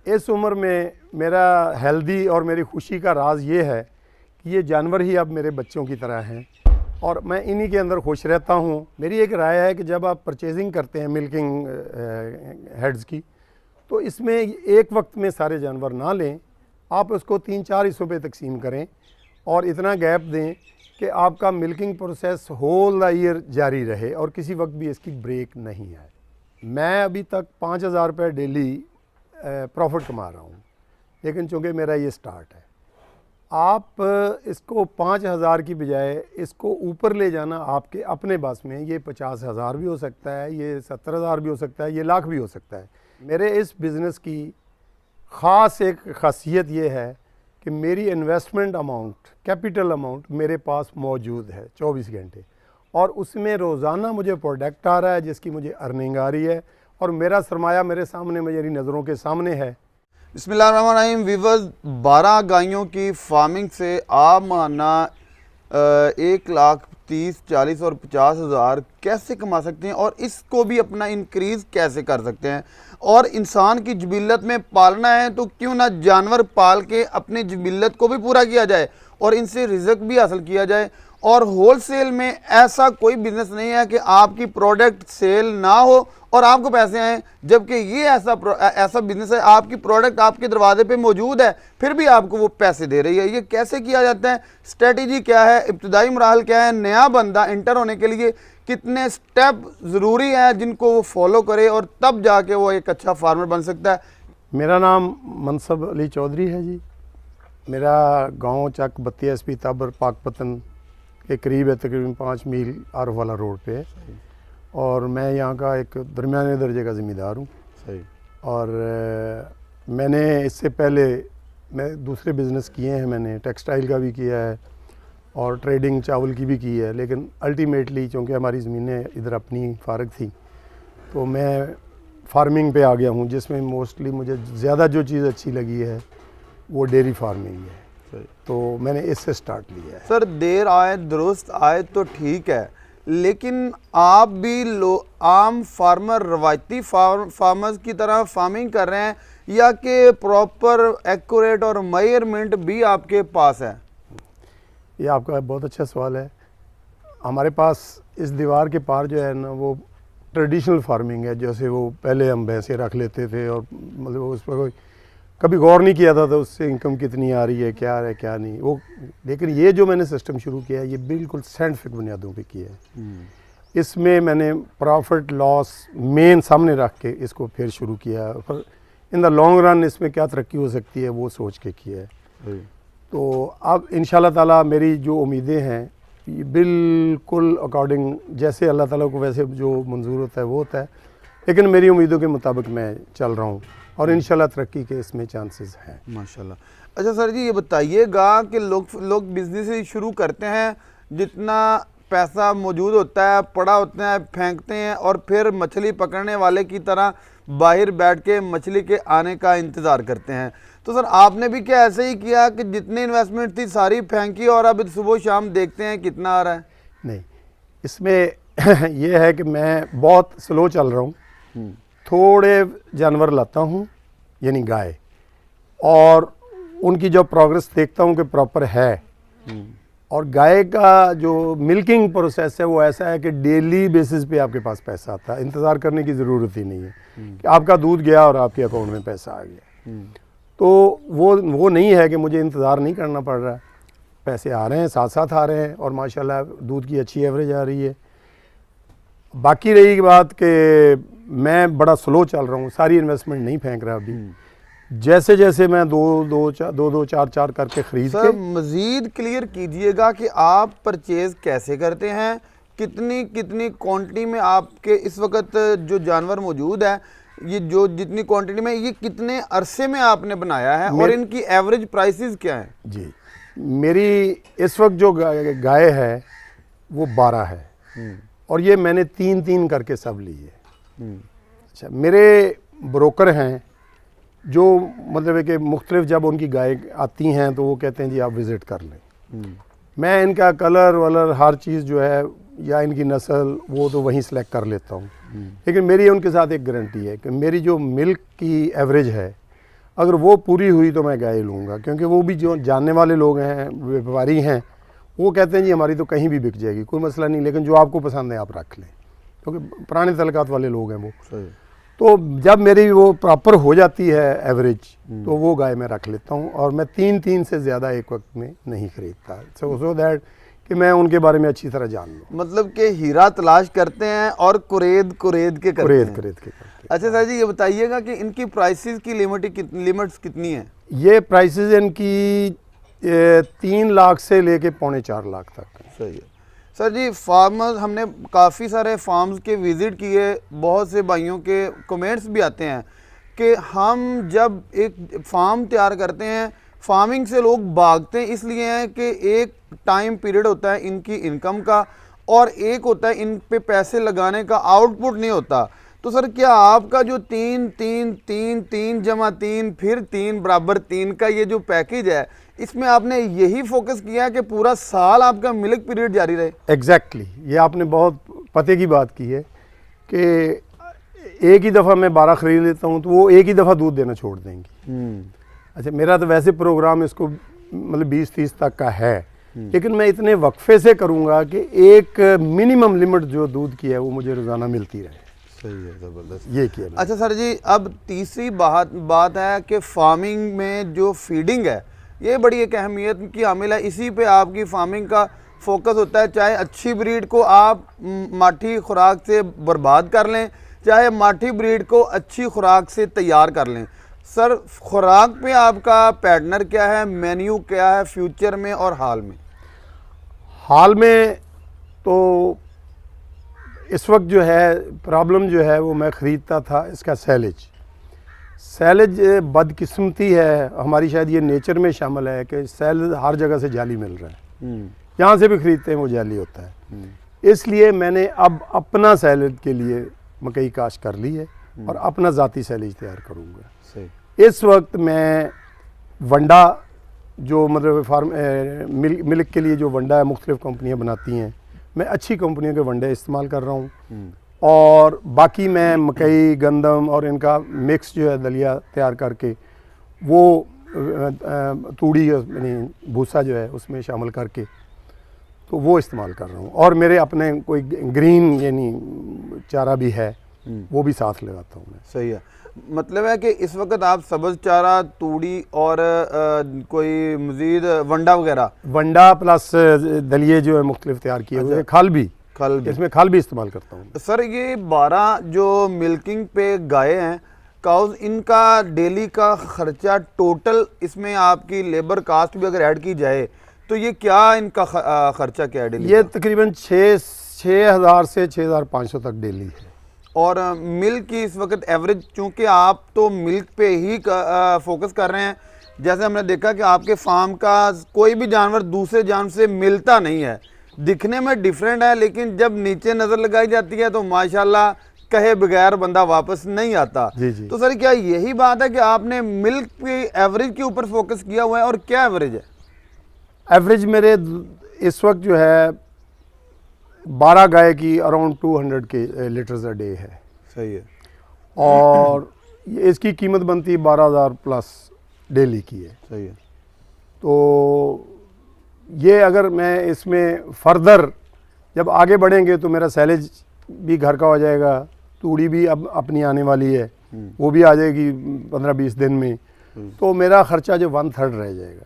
इस उम्र में मेरा हेल्दी और मेरी खुशी का राज ये है कि ये जानवर ही अब मेरे बच्चों की तरह हैं और मैं इन्हीं के अंदर खुश रहता हूँ। मेरी एक राय है कि जब आप परचेजिंग करते हैं मिल्किंग हेड्स की, तो इसमें एक वक्त में सारे जानवर ना लें, आप उसको 3-4 हिस्सों पे तकसीम करें और इतना गैप दें कि आपका milking process whole the year जारी रहे और किसी वक्त भी इसकी ब्रेक नहीं आए। मैं अभी तक 5,000 रुपये डेली प्रॉफिट कमा रहा हूँ, लेकिन चूँकि मेरा ये स्टार्ट है। आप इसको 5,000 की बजाय इसको ऊपर ले जाना आपके अपने बस में। ये 50,000 भी हो सकता है, ये 70,000 भी हो सकता है, ये लाख भी हो सकता है। मेरे इस बिज़नेस की ख़ास एक ख़ासियत ये है कि मेरी इन्वेस्टमेंट अमाउंट, कैपिटल अमाउंट मेरे पास मौजूद है 24 घंटे, और उसमें रोज़ाना मुझे प्रोडक्ट आ रहा है जिसकी मुझे अर्निंग आ रही है और मेरा सरमाया मेरे सामने, मेरी नज़रों के सामने है। बिस्मिल्लाहिर्रहमानिर्रहीम। वीवर्स, 12 गायों की फार्मिंग से आप माना 1,30,000, 40,000 और 50,000 कैसे कमा सकते हैं और इसको भी अपना इंक्रीज़ कैसे कर सकते हैं। और इंसान की जबिलत में पालना है तो क्यों ना जानवर पाल के अपनी जबिलत को भी पूरा किया जाए और इनसे रिज़्क भी हासिल किया जाए। और होलसेल में ऐसा कोई बिजनेस नहीं है कि आपकी प्रोडक्ट सेल ना हो और आपको पैसे आएँ, जबकि ये ऐसा बिजनेस है आपकी प्रोडक्ट आपके दरवाजे पे मौजूद है फिर भी आपको वो पैसे दे रही है। ये कैसे किया जाता है, स्ट्रेटजी क्या है, इब्तदाई मराहल क्या है, नया बंदा इंटर होने के लिए कितने स्टेप ज़रूरी हैं जिनको वो फॉलो करे और तब जाके वो एक अच्छा फार्मर बन सकता है। मेरा नाम मनसब अली चौधरी है जी। मेरा गांव चक बत्ती SP ताबर पाकपतन के करीब है, तकरीबन 5 मील आरफ वाला रोड पे है और मैं यहाँ का एक दरमियाने दर्जे का ज़िम्मेदार हूँ। सही। और मैंने इससे पहले मैं दूसरे बिज़नेस किए हैं, मैंने टेक्सटाइल का भी किया है और ट्रेडिंग चावल की भी की है, लेकिन अल्टीमेटली चूँकि हमारी ज़मीनें इधर अपनी फारग थी तो मैं फार्मिंग पे आ गया हूँ, जिसमें मोस्टली मुझे ज़्यादा जो चीज़ अच्छी लगी है वो डेयरी फार्मिंग है। तो मैंने इससे स्टार्ट लिया है। सर, देर आए दुरुस्त आए तो ठीक है, लेकिन आप भी आम फार्मर, रवायती फार्मर्स की तरह फार्मिंग कर रहे हैं या कि प्रॉपर एक्यूरेट और मेजरमेंट भी आपके पास है? ये आपका बहुत अच्छा सवाल है। हमारे पास इस दीवार के पार जो है ना वो ट्रेडिशनल फार्मिंग है, जैसे वो पहले हम भैंसें रख लेते थे और मतलब उस पर कोई कभी गौर नहीं किया था तो उससे इनकम कितनी आ रही है, क्या है क्या नहीं वो। लेकिन ये जो मैंने सिस्टम शुरू किया है ये बिल्कुल साइंटिफिक बुनियादों पे किया है। इसमें मैंने प्रॉफिट लॉस मेन सामने रख के इसको फिर शुरू किया, पर इन द लॉन्ग रन इसमें क्या तरक्की हो सकती है वो सोच के किया है। तो अब इंशाल्लाह ताला मेरी जो उम्मीदें हैं ये बिल्कुल अकॉर्डिंग जैसे अल्लाह ताला को वैसे जो मंजूर होता है वो होता है, लेकिन मेरी उम्मीदों के मुताबिक मैं चल रहा हूँ और इंशाल्लाह तरक्की के इसमें चांसेस हैं माशाल्लाह। अच्छा सर जी, ये बताइएगा कि लोग बिजनेस शुरू करते हैं, जितना पैसा मौजूद होता है पड़ा होता है फेंकते हैं और फिर मछली पकड़ने वाले की तरह बाहर बैठ के मछली के आने का इंतज़ार करते हैं। तो सर आपने भी क्या ऐसे ही किया कि जितनी इन्वेस्टमेंट थी सारी फेंकी और अब सुबह शाम देखते हैं कितना आ रहा है? नहीं, इसमें यह है कि मैं बहुत स्लो चल रहा हूँ। थोड़े जानवर लाता हूँ यानी गाय, और उनकी जो प्रोग्रेस देखता हूँ कि प्रॉपर है। और गाय का जो मिल्किंग प्रोसेस है वो ऐसा है कि डेली बेसिस पे आपके पास पैसा आता है, इंतज़ार करने की ज़रूरत ही नहीं है कि आपका दूध गया और आपके अकाउंट में पैसा आ गया। तो वो नहीं है कि मुझे इंतज़ार नहीं करना पड़ रहा है, पैसे आ रहे हैं, साथ साथ आ रहे हैं और माशाल्लाह दूध की अच्छी एवरेज आ रही है। बाकी रही बात कि मैं बड़ा स्लो चल रहा हूँ, सारी इन्वेस्टमेंट नहीं फेंक रहा अभी। जैसे जैसे मैं दो चार करके खरीद सर मज़ीद क्लियर कीजिएगा कि आप परचेज़ कैसे करते हैं, कितनी क्वांटिटी में आपके इस वक्त जो जानवर मौजूद है, ये जो जितनी क्वांटिटी में, ये कितने अरसे में आपने बनाया है और इनकी एवरेज प्राइसेस क्या हैं? जी, मेरी इस वक्त जो गाय है वो 12 है और ये मैंने 3 करके सब ली है। अच्छा, मेरे ब्रोकर हैं जो मतलब है कि मुख्तलिफ जब उनकी गाय आती हैं तो वो कहते हैं जी आप विज़िट कर लें। मैं इनका कलर वलर हर चीज़ जो है या इनकी नस्ल वो तो वहीं सेलेक्ट कर लेता हूँ। लेकिन मेरी उनके साथ एक गारंटी है कि मेरी जो मिल्क की एवरेज है अगर वो पूरी हुई तो मैं गाय लूँगा, क्योंकि वो भी जो जानने वाले लोग हैं, व्यापारी हैं, वो कहते हैं जी हमारी तो कहीं भी बिक जाएगी, कोई मसला नहीं, लेकिन जो आपको पसंद है आप रख लें, क्योंकि पुराने तलकात वाले लोग हैं वो। तो जब मेरी वो प्रॉपर हो जाती है एवरेज, तो वो गाय मैं रख लेता हूँ, और मैं 3 से ज़्यादा एक वक्त में नहीं खरीदता, सो दैट कि मैं उनके बारे में अच्छी तरह जान लूँ। मतलब कि हीरा तलाश करते हैं और कुरेद के करते हैं। कुरेद के करते हैं। अच्छा सर जी, ये बताइएगा कि इनकी प्राइसेस की लिमिट्स कितनी है? ये प्राइसेस इनकी 3 लाख से लेके 3.25 लाख तक है। सही है सर जी। फार्मर्स, हमने काफ़ी सारे फार्म्स के विज़िट किए, बहुत से भाइयों के कमेंट्स भी आते हैं कि हम जब एक फार्म तैयार करते हैं, फार्मिंग से लोग भागते हैं इसलिए हैं कि एक टाइम पीरियड होता है इनकी इनकम का, और एक होता है इन पे पैसे लगाने का, आउटपुट नहीं होता। तो सर क्या आपका जो 3 3 3 3 जमा 3 फिर 3 बराबर 3 का ये जो पैकेज है, इसमें आपने यही फोकस किया है कि पूरा साल आपका मिल्क पीरियड जारी रहे? एग्जैक्टली, ये आपने बहुत पते की बात की है कि एक ही दफ़ा मैं 12 ख़रीद लेता हूँ तो वो एक ही दफ़ा दूध देना छोड़ देंगी। अच्छा, मेरा तो वैसे प्रोग्राम इसको मतलब 20-30 तक का है, लेकिन मैं इतने वक्फे से करूँगा कि एक मिनिमम लिमिट जो दूध की है वो मुझे रोज़ाना मिलती रहे। सही है, ज़बरदस्त, ये किया। अच्छा सर जी, अब तीसरी बात है कि फार्मिंग में जो फीडिंग है ये बड़ी एक अहमियत की हामिल है, इसी पे आपकी फार्मिंग का फोकस होता है। चाहे अच्छी ब्रीड को आप माठी खुराक से बर्बाद कर लें, चाहे माठी ब्रीड को अच्छी खुराक से तैयार कर लें। सर खुराक पे आपका पैटर्न क्या है, मेन्यू क्या है फ्यूचर में और हाल में? हाल में तो इस वक्त जो है प्रॉब्लम जो है वो मैं ख़रीदता था इसका सैलेज बदकिस्मती है हमारी, शायद ये नेचर में शामिल है कि सैलेज हर जगह से जाली मिल रहा है, जहाँ से भी ख़रीदते हैं वो जाली होता है। इसलिए मैंने अब अपना सैलेज के लिए मकई काश्त कर ली है और अपना ज़ाती सैलेज तैयार करूँगा। इस वक्त मैं वंडा जो मतलब मिल्क के लिए जो वंडा है मुख्तलिफ़ कंपनियाँ बनाती हैं, मैं अच्छी कंपनियों के वंडे इस्तेमाल कर रहा हूँ, और बाकी मैं मकई, गंदम और इनका मिक्स जो है दलिया तैयार करके वो तूड़ी यानी भूसा जो है उसमें शामिल करके तो वो इस्तेमाल कर रहा हूँ, और मेरे अपने कोई ग्रीन यानी चारा भी है वो भी साथ लगाता हूँ मैं। सही है, मतलब है कि इस वक्त आप सब्ज़ चारा, तूड़ी और कोई मज़ीद वंडा प्लस दलिए जो है मुख्तलिफ तैयार किए हुए, खल भी इसमें खल भी इस्तेमाल करता हूँ। सर ये 12 जो मिल्किंग पे गाय हैं काउज, इनका डेली का ख़र्चा टोटल, इसमें आपकी लेबर कास्ट भी अगर ऐड की जाए तो ये क्या इनका ख़र्चा क्या है डेली? ये तकरीबन 6,000 से 6,500 तक डेली है। और मिल्क की इस वक्त एवरेज, चूँकि आप तो मिल्क पे ही फोकस कर रहे हैं, जैसे हमने देखा कि आपके फार्म का कोई भी जानवर दूसरे जानवर से मिलता नहीं है, दिखने में डिफरेंट है, लेकिन जब नीचे नज़र लगाई जाती है तो माशाल्लाह कहे बगैर बंदा वापस नहीं आता। जी। तो सर क्या यही बात है कि आपने मिल्क की एवरेज के ऊपर फोकस किया हुआ है, और क्या एवरेज है? एवरेज मेरे इस वक्त जो है 12 गाय की अराउंड 200 के लीटर्स अ डे है। सही है, और इसकी कीमत बनती है 12,000 प्लस डेली की है। सही है। तो ये अगर मैं इसमें फर्दर जब आगे बढ़ेंगे तो मेरा सैलेज भी घर का हो जाएगा, तूड़ी भी अब अपनी आने वाली है वो भी आ जाएगी 15-20 दिन में, तो मेरा ख़र्चा जो 1/3 रह जाएगा।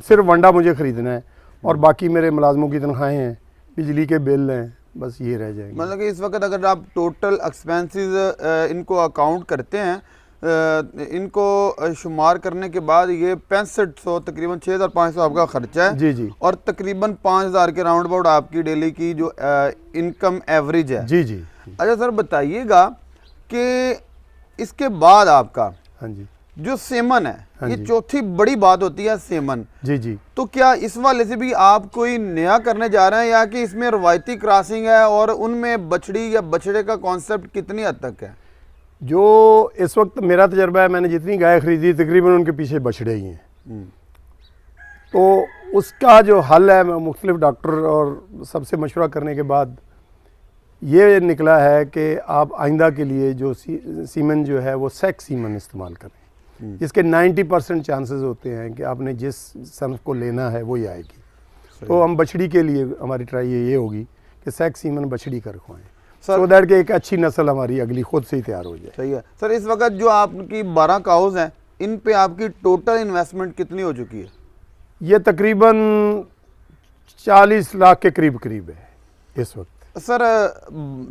सिर्फ वंडा मुझे ख़रीदना है और बाकी मेरे मुलाजमों की तनख्वाहें हैं, बिजली के बिल हैं, बस ये रह जाएंगे। मतलब कि इस वक्त अगर आप टोटल एक्सपेंसेस इनको अकाउंट करते हैं, इनको शुमार करने के बाद ये 6500 तकरीबन 6,500 आपका खर्चा है। जी। और तकरीबन 5,000 के राउंड अबाउट आपकी डेली की जो इनकम एवरेज है। जी। अच्छा सर बताइएगा कि इसके बाद आपका हाँ जी जो सेमन है, ये चौथी बड़ी बात होती है सेमन। जी। तो क्या इस वाले से भी आप कोई नया करने जा रहे हैं, या कि इसमें रवायती क्रॉसिंग है, और उनमें बछड़ी या बछड़े का कॉन्सेप्ट कितनी हद तक है? जो इस वक्त मेरा तजर्बा है, मैंने जितनी गाय खरीदी तकरीबन उनके पीछे बछड़े ही हैं। तो उसका जो हल है, मैं मुख्तलिफ डॉक्टर और सबसे मशवरा करने के बाद ये निकला है कि आप आइंदा के लिए जो सीमन जो है वो सेक्स सीमन इस्तेमाल करें। इसके 90% चांसेस होते हैं कि आपने जिस सनफ को लेना है वो ही आएगी। तो हम बछड़ी के लिए हमारी ट्राई ये होगी कि सेक्स सीमन बछड़ी कर खुआएं, सो दैट कि एक अच्छी नस्ल हमारी अगली खुद से ही तैयार हो जाए। सही है सर। इस वक्त जो आपकी 12 काउज हैं, इन पे आपकी टोटल इन्वेस्टमेंट कितनी हो चुकी है? ये तकरीबन 40 लाख के करीब है इस वक्त। सर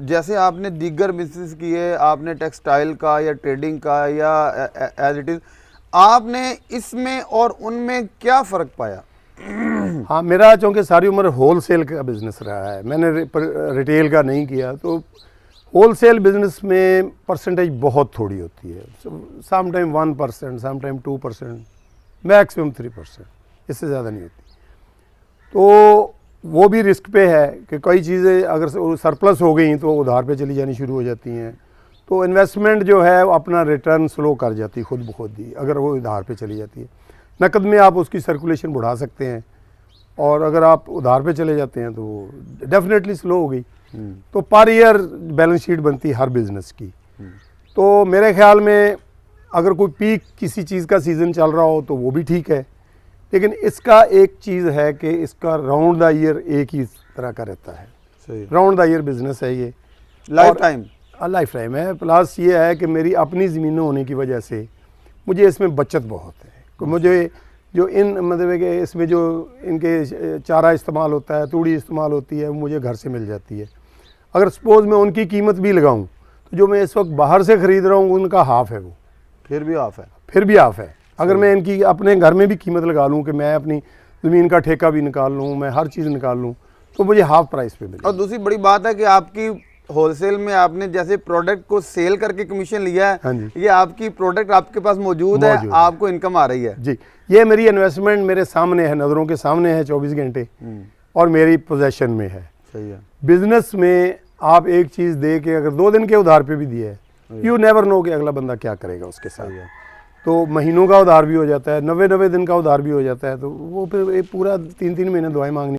जैसे आपने दीगर बिजनेस किए, आपने टेक्सटाइल का या ट्रेडिंग का या एज इट इज़, आपने इसमें और उनमें क्या फ़र्क पाया? हाँ, मेरा चूँकि सारी उम्र होलसेल का बिज़नेस रहा है, मैंने रिटेल का नहीं किया, तो होलसेल बिज़नेस में परसेंटेज बहुत थोड़ी होती है। Some time 1%, some time 2%, maximum 3%, इससे ज़्यादा नहीं होती। तो वो भी रिस्क पे है कि कई चीज़ें अगर सरप्लस हो गई तो उधार पे चली जानी शुरू हो जाती हैं, तो इन्वेस्टमेंट जो है वो अपना रिटर्न स्लो कर जाती है खुद ब खुद ही, अगर वो उधार पे चली जाती है। नकद में आप उसकी सर्कुलेशन बढ़ा सकते हैं, और अगर आप उधार पे चले जाते हैं तो डेफिनेटली स्लो हो गई। तो पर ईयर बैलेंस शीट बनती है हर बिज़नेस की। तो मेरे ख्याल में अगर कोई पीक किसी चीज़ का सीज़न चल रहा हो तो वो भी ठीक है, लेकिन इसका एक चीज़ है कि इसका राउंड द ईयर एक ही तरह का रहता है। सही, राउंड द ईयर बिज़नेस है ये, लाइफ टाइम है। प्लस ये है कि मेरी अपनी ज़मीनें होने की वजह से मुझे इसमें बचत बहुत है। मुझे जो इन मतलब है कि इसमें जो इनके चारा इस्तेमाल होता है, तूड़ी इस्तेमाल होती है, वो मुझे घर से मिल जाती है। अगर सपोज़ मैं उनकी कीमत भी लगाऊं तो जो मैं इस वक्त बाहर से ख़रीद रहा हूँ उनका हाफ़ है, वो फिर भी हाफ है। अगर मैं इनकी अपने घर में भी कीमत लगा लूँ कि मैं अपनी ज़मीन का ठेका भी निकाल लूँ, मैं हर चीज़ निकाल लूँ, तो मुझे हाफ़ प्राइस पे मिले। और दूसरी बड़ी बात है कि आपकी होलसेल में आपने जैसे प्रोडक्ट को सेल करके कमीशन लिया है, हाँ जी, ये आपकी प्रोडक्ट आपके पास मौजूद है, आपको इनकम आ रही है। जी, ये मेरी इन्वेस्टमेंट मेरे सामने है, नज़रों के सामने है 24 घंटे, और मेरी पोजेशन में है। सही है। बिजनेस में आप एक चीज़ दे के अगर 2 दिन के उधार पे भी दिया है, यू नेवर नो कि अगला बंदा क्या करेगा उसके साथ। तो महीनों का उधार भी हो जाता है, 90 दिन का उधार भी हो जाता है, तो वो फिर पूरा 3 महीने दुआएं मांगनी